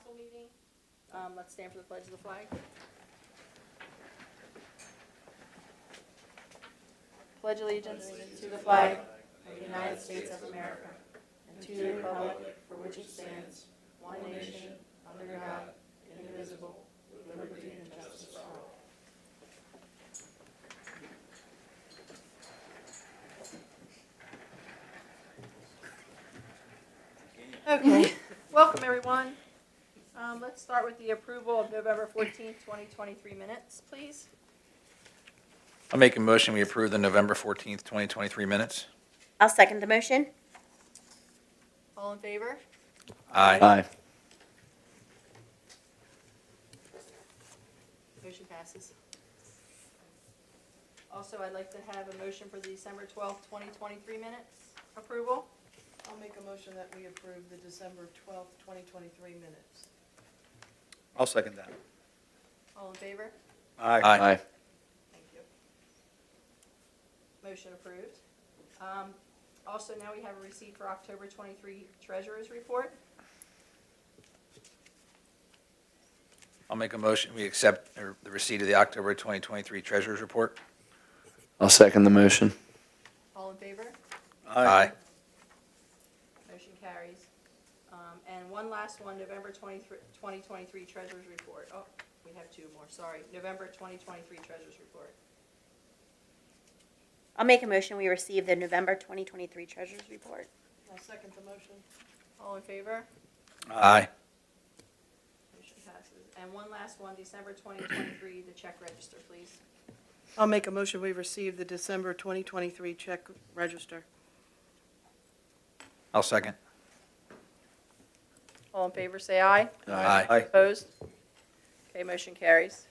council meeting. Let's stand for the pledge of the flag. Pledge allegiance to the flag of the United States of America and to the republic for which it stands, one nation, under God, indivisible, with liberty and justice for all. Okay, welcome everyone. Let's start with the approval of November 14th, 2023 minutes, please. I'll make a motion we approve the November 14th, 2023 minutes. I'll second the motion. All in favor? Aye. Motion passes. Also, I'd like to have a motion for the December 12th, 2023 minutes approval. I'll make a motion that we approve the December 12th, 2023 minutes. I'll second that. All in favor? Aye. Thank you. Motion approved. Also, now we have a receipt for October 23 Treasurer's Report. I'll make a motion we accept the receipt of the October 2023 Treasurer's Report. I'll second the motion. All in favor? Aye. Motion carries. And one last one, November 2023 Treasurer's Report. Oh, we have two more, sorry. November 2023 Treasurer's Report. I'll make a motion we receive the November 2023 Treasurer's Report. I'll second the motion. All in favor? Aye. Motion passes. And one last one, December 2023, the check register, please. I'll make a motion we receive the December 2023 check register. I'll second. All in favor, say aye. Aye. Opposed? Okay, motion carries.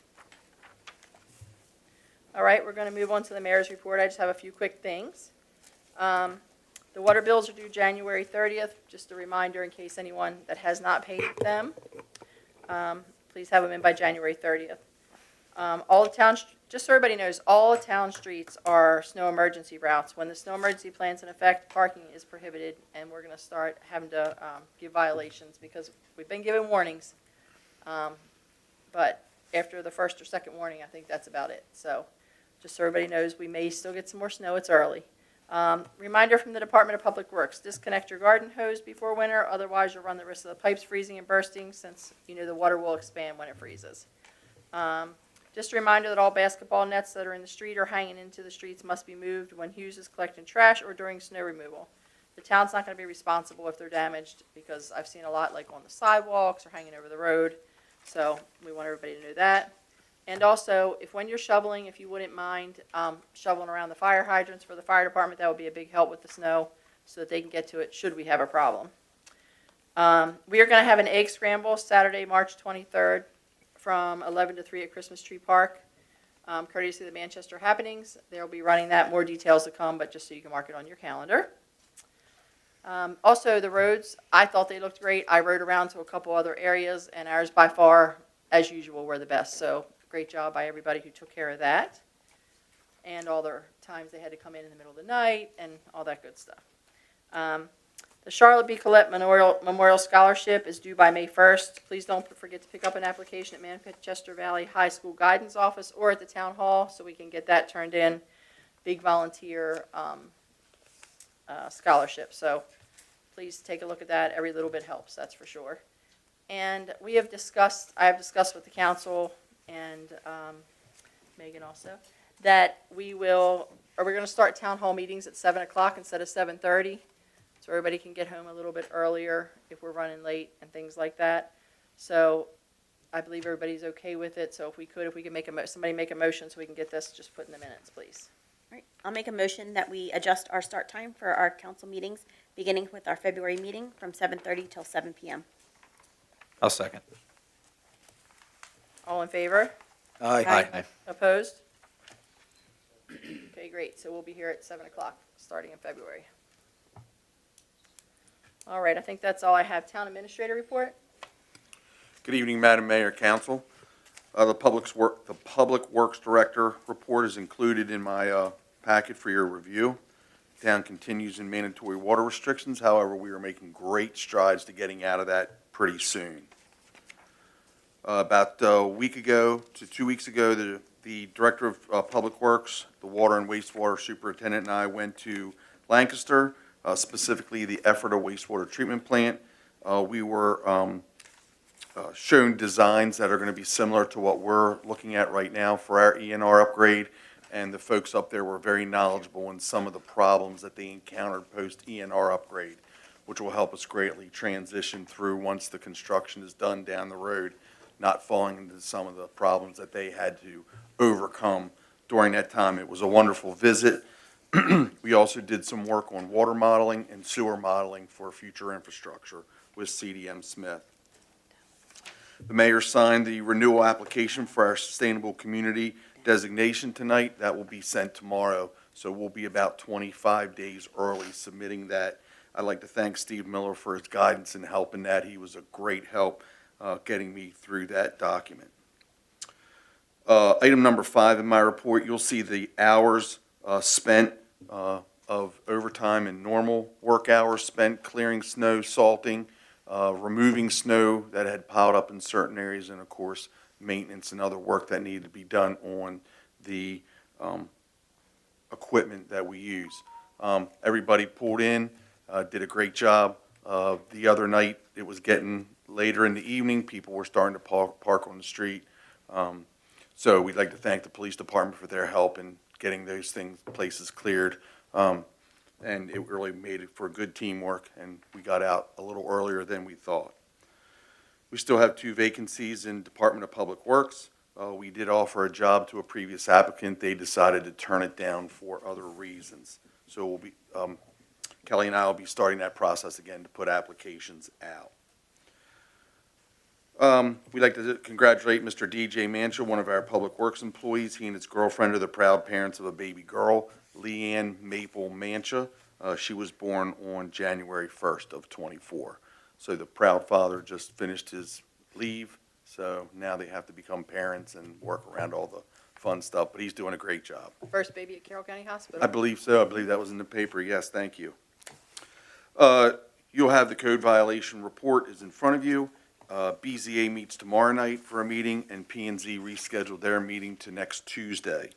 All right, we're going to move on to the mayor's report. I just have a few quick things. The water bills are due January 30th. Just a reminder in case anyone that has not paid them, please have them in by January 30th. All the towns, just so everybody knows, all the town streets are snow emergency routes. When the snow emergency plan's in effect, parking is prohibited, and we're going to start having to give violations because we've been given warnings. But after the first or second warning, I think that's about it. So just so everybody knows, we may still get some more snow. It's early. Reminder from the Department of Public Works, disconnect your garden hose before winter, otherwise you'll run the risk of the pipes freezing and bursting since you know the water will expand when it freezes. Just a reminder that all basketball nets that are in the street or hanging into the streets must be moved when Hughes is collecting trash or during snow removal. The town's not going to be responsible if they're damaged because I've seen a lot like on the sidewalks or hanging over the road. So we want everybody to know that. And also, if when you're shoveling, if you wouldn't mind shoveling around the fire hydrants for the fire department, that would be a big help with the snow so that they can get to it should we have a problem. We are going to have an egg scramble Saturday, March 23rd from 11 to 3 at Christmas Tree Park, courtesy of the Manchester Happenings. They'll be running that. More details to come, but just so you can mark it on your calendar. Also, the roads, I thought they looked great. I rode around to a couple other areas, and ours by far, as usual, were the best. So great job by everybody who took care of that. And all their times they had to come in the middle of the night and all that good stuff. The Charlotte B. Collette Memorial Scholarship is due by May 1st. Please don't forget to pick up an application at Manchester Valley High School Guidance Office or at the Town Hall so we can get that turned in. Big volunteer scholarship. So please take a look at that. Every little bit helps, that's for sure. And I have discussed with the council and Megan also, that we're going to start town hall meetings at 7 o'clock instead of 7:30. So everybody can get home a little bit earlier if we're running late and things like that. So I believe everybody's okay with it. So if we could somebody make a motion so we can get this just put in the minutes, please. All right. I'll make a motion that we adjust our start time for our council meetings, beginning with our February meeting from 7:30 till 7 p.m. I'll second. All in favor? Aye. Opposed? Okay, great. So we'll be here at 7 o'clock starting in February. All right, I think that's all I have. Town Administrator report? Good evening, Madam Mayor, Council. The Public Works Director report is included in my packet for your review. Town continues in mandatory water restrictions. However, we are making great strides to getting out of that pretty soon. About a week ago to 2 weeks ago, the Director of Public Works, the Water and Wastewater Superintendent, and I went to Lancaster, specifically the Ephrata Wastewater Treatment Plant. We were shown designs that are going to be similar to what we're looking at right now for our ENR upgrade, and the folks up there were very knowledgeable in some of the problems that they encountered post-ENR upgrade, which will help us greatly transition through once the construction is done down the road, not falling into some of the problems that they had to overcome during that time. It was a wonderful visit. We also did some work on water modeling and sewer modeling for future infrastructure with CDM Smith. The mayor signed the renewal application for our sustainable community designation tonight. That will be sent tomorrow, so we'll be about 25 days early submitting that. I'd like to thank Steve Miller for his guidance in helping that. He was a great help getting me through that document. Item number 5 in my report, you'll see the hours spent of overtime and normal work hours spent clearing snow, salting, removing snow that had piled up in certain areas, and of course, maintenance and other work that needed to be done on the equipment that we use. Everybody pulled in, did a great job. The other night, it was getting later in the evening. People were starting to park on the street. So we'd like to thank the police department for their help in getting those places cleared. And it really made it for good teamwork, and we got out a little earlier than we thought. We still have 2 vacancies in Department of Public Works. We did offer a job to a previous applicant. They decided to turn it down for other reasons. So we'll be, Kelly and I will be starting that process again to put applications out. We'd like to congratulate Mr. DJ Mancha, one of our Public Works employees. He and his girlfriend are the proud parents of a baby girl, Leanne Maple Mancha. She was born on January 1st of 24. So the proud father just finished his leave, so now they have to become parents and work around all the fun stuff, but he's doing a great job. First baby at Carroll County Hospital. I believe so. I believe that was in the paper. Yes, thank you. You'll have the code violation report is in front of you. BZA meets tomorrow night for a meeting, and P&Z rescheduled their meeting to next Tuesday.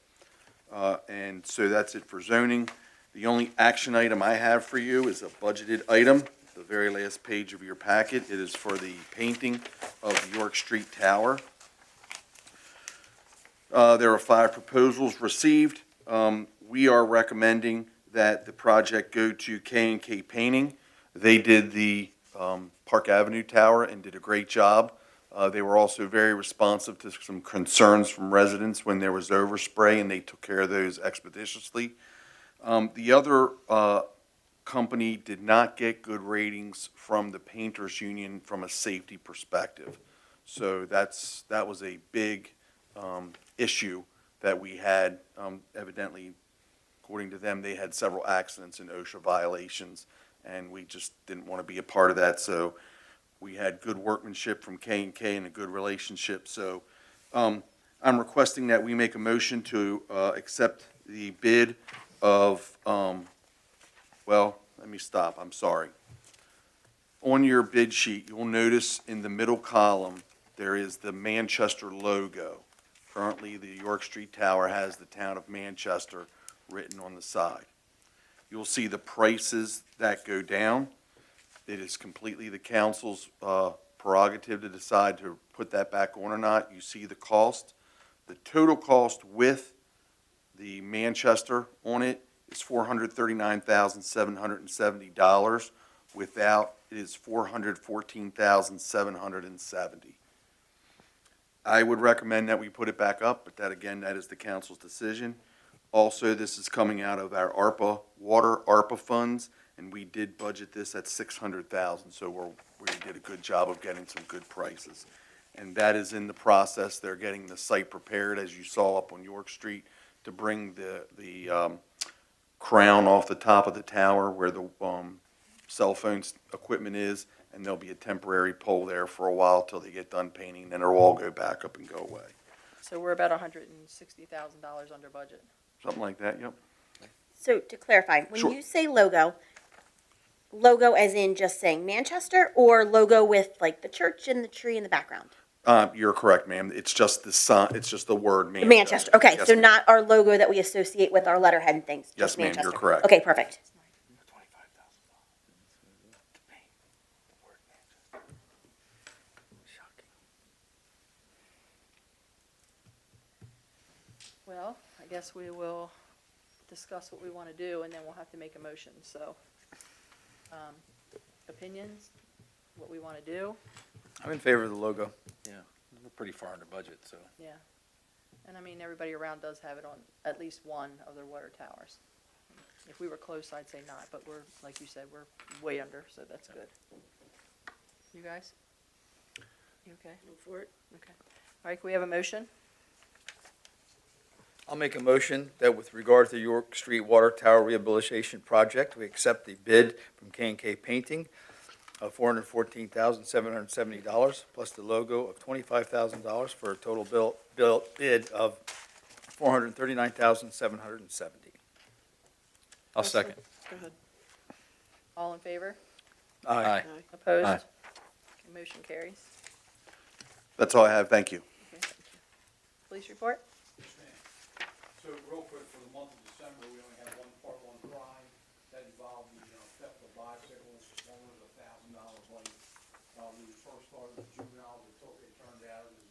And so that's it for zoning. The only action item I have for you is a budgeted item, the very last page of your packet. It is for the painting of York Street Tower. There are 5 proposals received. We are recommending that the project go to K&K Painting. They did the Park Avenue Tower and did a great job. They were also very responsive to some concerns from residents when there was overspray, and they took care of those expeditiously. The other company did not get good ratings from the Painters Union from a safety perspective. So that was a big issue that we had. Evidently, according to them, they had several accidents and OSHA violations, and we just didn't want to be a part of that. So we had good workmanship from K&K and a good relationship. So I'm requesting that we make a motion to accept the bid of, well, let me stop. I'm sorry. On your bid sheet, you'll notice in the middle column, there is the Manchester logo. Currently, the York Street Tower has the town of Manchester written on the side. You'll see the prices that go down. It is completely the council's prerogative to decide to put that back on or not. You see the cost. The total cost with the Manchester on it is $439,770. Without, it is $414,770. I would recommend that we put it back up, but that again, that is the council's decision. Also, this is coming out of our water ARPA funds, and we did budget this at $600,000, so we did a good job of getting some good prices. And that is in the process. They're getting the site prepared, as you saw up on York Street, to bring the crown off the top of the tower where the cell phone equipment is, and there'll be a temporary pole there for a while till they get done painting, then it'll all go back up and go away. So we're about $160,000 under budget. Something like that, yep. So to clarify, when Sure. you say logo as in just saying Manchester, or logo with like the church and the tree in the background? You're correct, ma'am. It's just it's just the word Manchester. Manchester, okay, Yes, so ma'am. not our logo that we associate with our letterhead and things, Yes, just ma'am, you're Manchester. correct. Okay, perfect. Well, I guess we will discuss what we want to do, and then we'll have to make a motion, so. Opinions, what we want to do, I'm in favor of the logo. Yeah, we're pretty far under budget, so. yeah. And I mean, everybody around does have it on at least one of their water towers. If we were close, I'd say not, but we're, like you said, we're way under, so that's good. You guys? You okay? Move for it. Okay. All right, can we have a motion? I'll make a motion that with regard to York Street Water Tower Rehabilitation Project, we accept the bid from K&K Painting of $414,770, plus the logo of $25,000 for a total bid of $439,770. I'll second. Go ahead. All in favor? Aye. Aye. Opposed? Aye. Okay, motion carries. That's all I have. Thank you. Okay, thank you. Police report? So real quick, for the month of December, we only had one Part 1 crime that involved the theft of bicycles. One was a $1,000 bike. We first started with juveniles. It turned out it was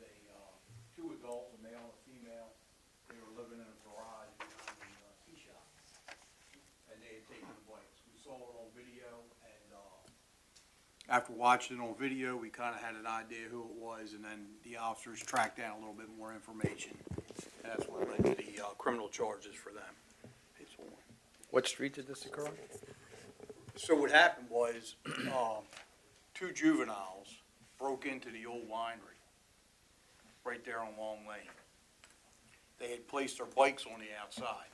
two adults, a male and a female. They were living in a garage behind the tea shop, and they had taken the bikes. We saw it on video, and after watching it on video, we kind of had an idea who it was, and then the officers tracked down a little bit more information. And that's what led to the criminal charges for them. What street did this occur on? So what happened was, two juveniles broke into the old winery, right there on Long Lane. They had placed their bikes on the outside,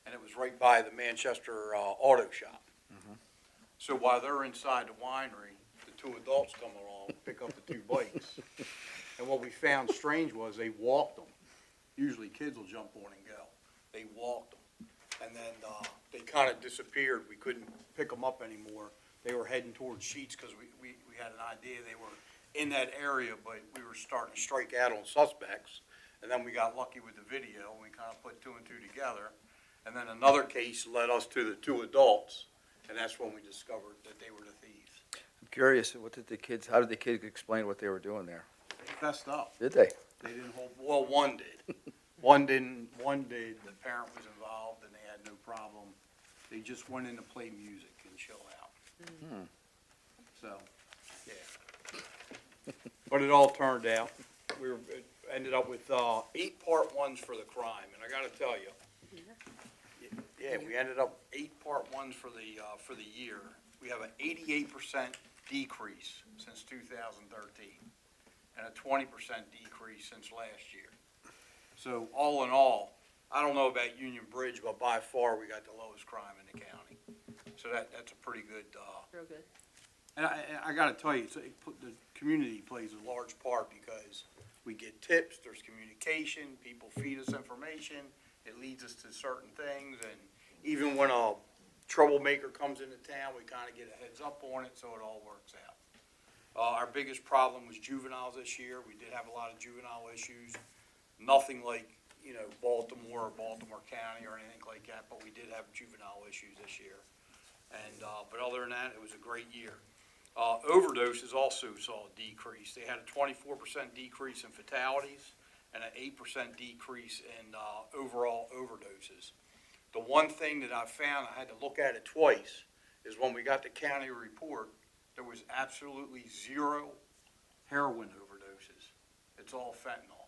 and it was right by the Manchester Auto Shop. So while they're inside the winery, the two adults come along, pick up the two bikes. And what we found strange was they walked them. Usually kids will jump on and go. They walked them. And then they kind of disappeared. We couldn't pick them up anymore. They were heading towards Sheets because we had an idea they were in that area, but we were starting to strike out on suspects. And then we got lucky with the video, and we kind of put two and two together. And then another case led us to the two adults, and that's when we discovered that they were the thieves. I'm curious, how did the kids explain what they were doing there? They fessed up. Did they? They didn't hold, well, one did. One did, the parent was involved and they had no problem. They just went in to play music and chill out. So, yeah. But it all turned out. It ended up with 8 Part 1s for the crime, and I gotta tell you. Yeah, we ended up 8 Part 1s for the year. We have an 88% decrease since 2013. And a 20% decrease since last year. So all in all, I don't know about Union Bridge, but by far we got the lowest crime in the county. So that's a pretty good, Real good. and I gotta tell you, the community plays a large part because we get tips, there's communication, people feed us information, it leads us to certain things, and even when a troublemaker comes into town, we kinda get a heads up on it, so it all works out. Our biggest problem was juveniles this year. We did have a lot of juvenile issues. Nothing like, Baltimore or Baltimore County or anything like that, but we did have juvenile issues this year. And, but other than that, it was a great year. Overdoses also saw a decrease. They had a 24% decrease in fatalities and an 8% decrease in overall overdoses. The one thing that I found, I had to look at it twice, is when we got the county report, there was absolutely 0 heroin overdoses. It's all fentanyl.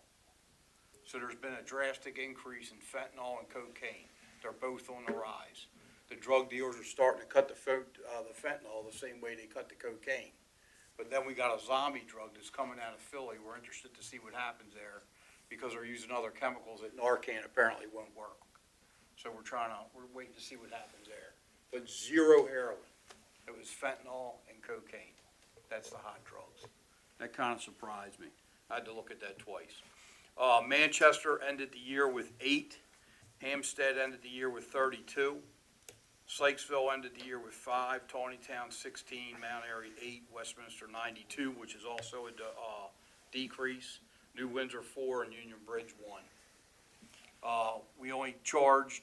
So there's been a drastic increase in fentanyl and cocaine. They're both on the rise. The drug dealers are starting to cut the fentanyl the same way they cut the cocaine. But then we got a zombie drug that's coming out of Philly. We're interested to see what happens there because they're using other chemicals that Narcan apparently won't work. So we're waiting to see what happens there. But 0 heroin. It was fentanyl and cocaine. That's the hot drugs. That kind of surprised me. I had to look at that twice. Manchester ended the year with 8. Hampstead ended the year with 32. Sykesville ended the year with 5. Tawnytown 16. Mount Airy 8. Westminster 92, which is also a decrease. New Windsor 4 and Union Bridge 1. We only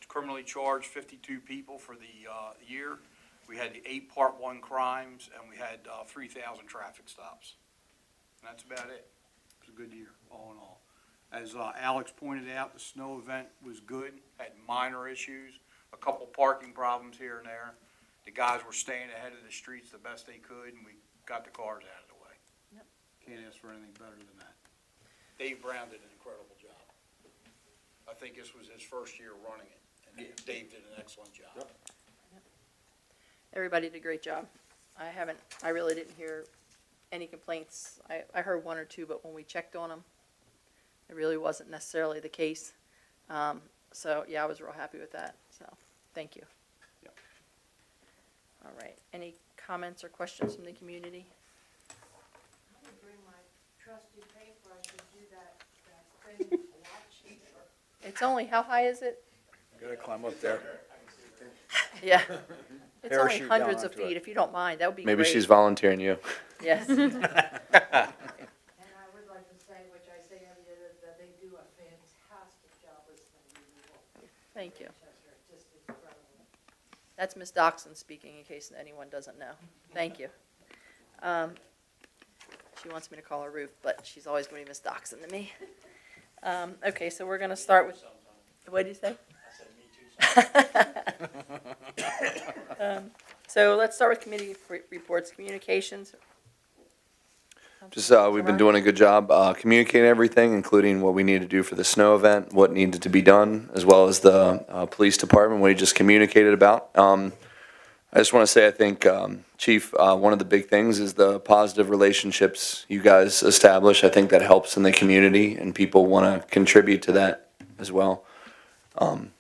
criminally charged 52 people for the year. We had the 8 Part 1 crimes, and we had 3,000 traffic stops. And that's about it. It was a good year, all in all. As Alex pointed out, the snow event was good, had minor issues, a couple parking problems here and there. The guys were staying ahead of the streets the best they could, and we got the cars out of the way. Yep. Can't ask for anything better than that. Dave Brown did an incredible job. I think this was his first year running it, and Dave did an excellent job. Everybody did a great job. I really didn't hear any complaints. I heard one or two, but when we checked on them, it really wasn't necessarily the case. So, yeah, I was real happy with that, so, thank you. Yep. All right, any comments or questions from the community? I would bring my trusty paintbrush and do that thing a lot cheaper. It's only, how high is it? Gotta climb up there. Yeah. It's only Parachute down hundreds of onto it. feet, if you don't mind, that would be great. Maybe she's volunteering you. Yes. And I would like to say, which I say every year, that they do a fantastic job with snow removal. Thank you. Chester, just incredible. That's Ms. Doxson speaking, in case anyone doesn't know. Thank you. She wants me to call her Ruth, but she's always going to be Ms. Doxson to me. Okay, so we're going to start with, what did you say? So let's start with committee reports, communications. Just, we've been doing a good job communicating everything, including what we need to do for the snow event, what needed to be done, as well as the police department, what he just communicated about. I just want to say, I think, Chief, one of the big things is the positive relationships you guys establish. I think that helps in the community, and people want to contribute to that as well. And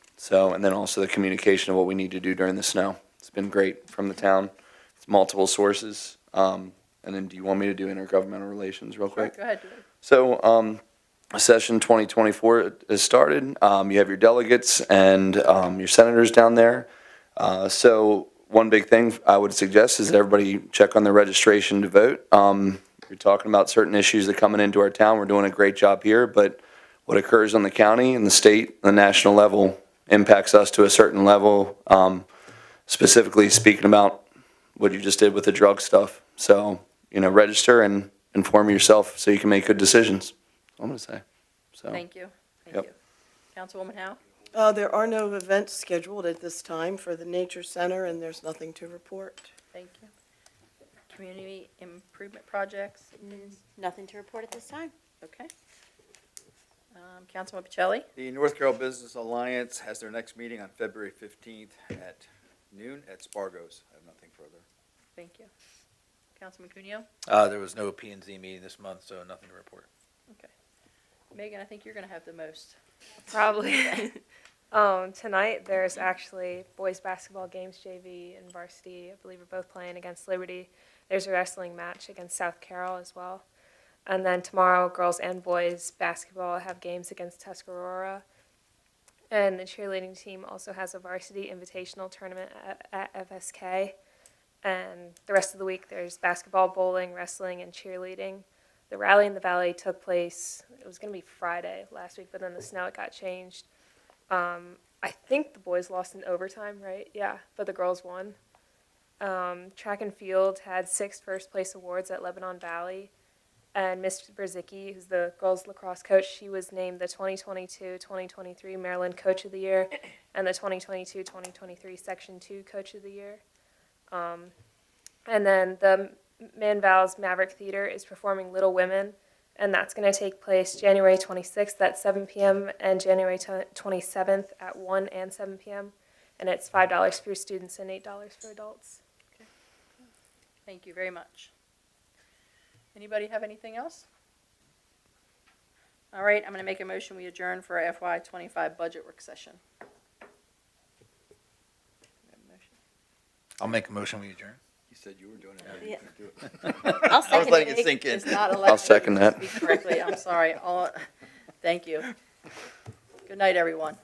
then also the communication of what we need to do during the snow. It's been great from the town. It's multiple sources. And then do you want me to do intergovernmental relations real quick? Go ahead, do it. So, session 2024 has started. You have your delegates and your senators down there. So one big thing I would suggest is that everybody check on their registration to vote. You're talking about certain issues that are coming into our town. We're doing a great job here, but what occurs on the county and the state, the national level impacts us to a certain level, specifically speaking about what you just did with the drug stuff. So, register and inform yourself so you can make good decisions. That's all I'm going to say. So, Thank you. Thank Yep. you. Councilwoman Howe? There are no events scheduled at this time for the Nature Center, and there's nothing to report. Thank you. Community improvement projects? Nothing to report at this time. Okay. Councilman Pacelli? The North Carroll Business Alliance has their next meeting on February 15th at noon at Spargo's. I have nothing further. Thank you. Councilman Cuneo? There was no P and Z meeting this month, so nothing to report. Okay. Megan, I think you're going to have the most. Probably. Tonight, there's actually boys basketball games, JV and varsity. I believe are both playing against Liberty. There's a wrestling match against South Carroll as well. And then tomorrow, girls and boys basketball have games against Tuscarora. And the cheerleading team also has a varsity invitational tournament at FSK. And the rest of the week, there's basketball, bowling, wrestling, and cheerleading. The rally in the valley took place, it was going to be Friday last week, but then the snow, it got changed. I think the boys lost in overtime, right? Yeah, but the girls won. Track and field had 6 first-place awards at Lebanon Valley. And Ms. Berzicki, who's the girls lacrosse coach, she was named the 2022-2023 Maryland Coach of the Year and the 2022-2023 Section 2 Coach of the Year. And then the Manval's Maverick Theater is performing Little Women, and that's going to take place January 26th at 7 p.m. and January 27th at 1 and 7 p.m. And it's $5 for students and $8 for adults. Thank you very much. Anybody have anything else? All right, I'm going to make a motion, we adjourn for our FY25 budget work session. I'll make a motion, we adjourn. You said you were doing it. How do Yeah. you do it? I'll I was second letting it. it sink in. It's not I'll second elected that. to speak correctly, I'm sorry. Thank you. Good night, everyone.